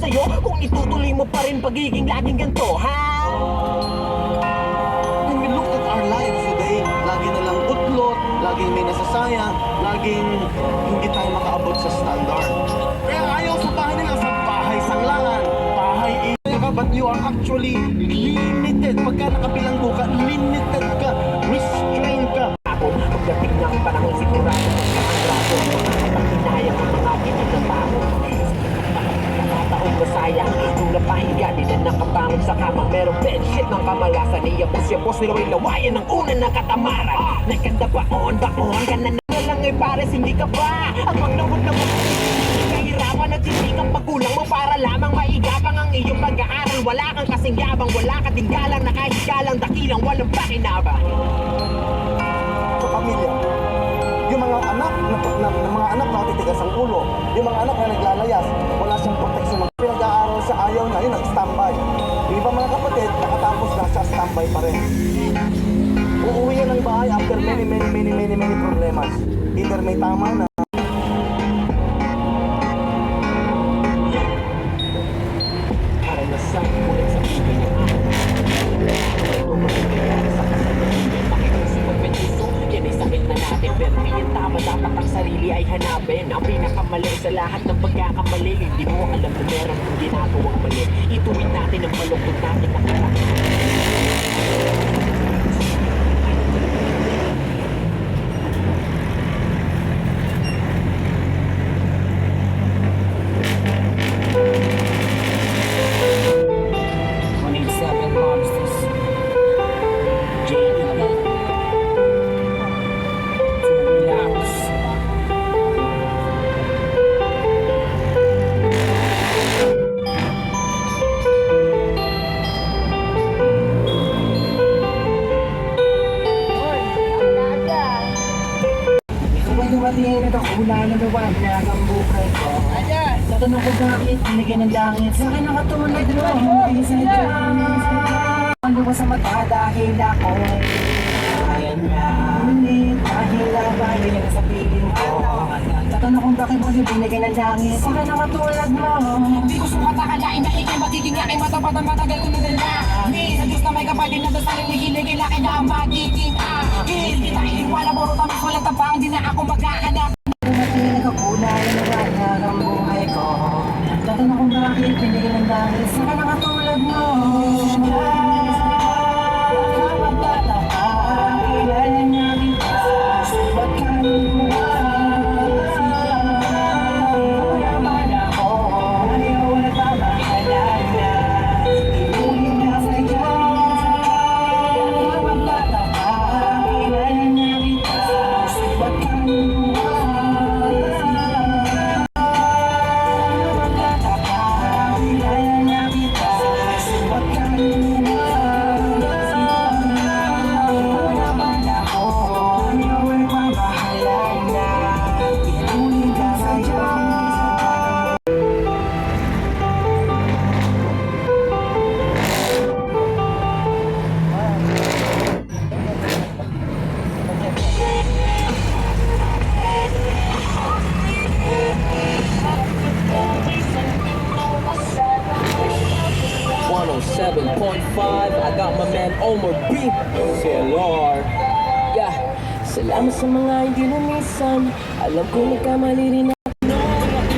sa'yo kung itutuloy mo pa rin pagiging laging ganito, ha? When we look at our lives today, lagi na lang utlot, laging may nasasayang, laging hindi tayo makaabot sa standard. Kaya ayaw sa bahay nila sa bahay sanglangan, bahay ka, but you are actually limited. Pagka nakabilanggo ka, limited ka, restrained ka. Ako, pagdating ng panahon sigurado sa ang graso, pagkinayang ang mga pinagkatao. Nakataong masayang, nung napahiga, di na nakabangon sa kama. Merong bedsheet ng kamalasan, iyapos-yapos, nilaway lawayan ng unang nakatamaran. Nagkanda baon ka na lang ay pares, hindi ka ba? Ang magnawag na kahirapan at hindi kang pagkulang mo para lamang maigapang ang iyong pag-aaral. Wala kang kasing yabang, wala ka tinggalang, nakahigalang, dakilang, walang pakinabang. Sa pamilya, yung mga anak mga anak na titigas ang ulo, yung mga anak na naglalayas, wala siyang protection. Pinag-aaral sa ayaw na yun, nag-standby. Yung iba mga kapatid, nakatapos na siya, standby pa rin. Uuwi yan ng bahay after many problemas. Either may tama na, para nasang ulit sa pibig ng ako. Ito magiging sa kasalukuyan. Pakikisipag may puso, yan ay sakit na natin. Pero di yan tama, dapat ang sarili ay hanapin. Ang pinakamali sa lahat ng pagkakamali. Hindi mo alam na meron kung ginagawang mali. Ituwid natin ang malungkot natin na kailangan. 187 monsters. JDB. To relax. Dumating at ako na naliwanag ang buhay ko. Tatanong ko bakit binigyan ng langit sa akin nakatulad mo. Hindi sa langit. Ano ba sa mata dahil ako kaya niya. Ngunit dahil labahin lang sa piling ko. Tatanong kung bakit mo binigyan ng langit sa akin nakatulad mo. Hindi ko sukat akalain na ikay magiging aking matapat ang matagal ko nadalangin. Sa Diyos na may kapatid na dasal ang hihilig laki na ang magiging akin. Hindi tayo iniwala, puro tamis, walang tabang, di na ako magkakanap. Dumating ako na naliwanag ang buhay ko. Tatanong kung bakit binigyan ng langit sa akin nakatulad mo. I got my man Omar B. CLR. Yeah. Salamat sa mga hindi lumisan. Alam ko nagkamali rin ako.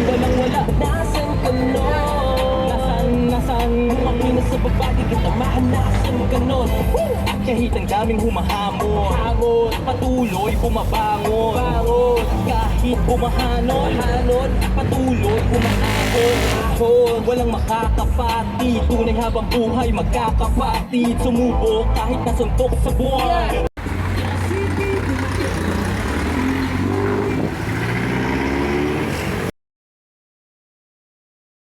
Walang-wala. Nasaan ka nun? Nasaan? Kumapina sa baba, di kita mahanasan ka nun. Kahit ang daming humahamon, patuloy bumabangon. Kahit bumahanon, patuloy bumaahon. Walang makakapatid, tunay habang buhay magkakapatid. Sumubok kahit nasuntok sa buwan.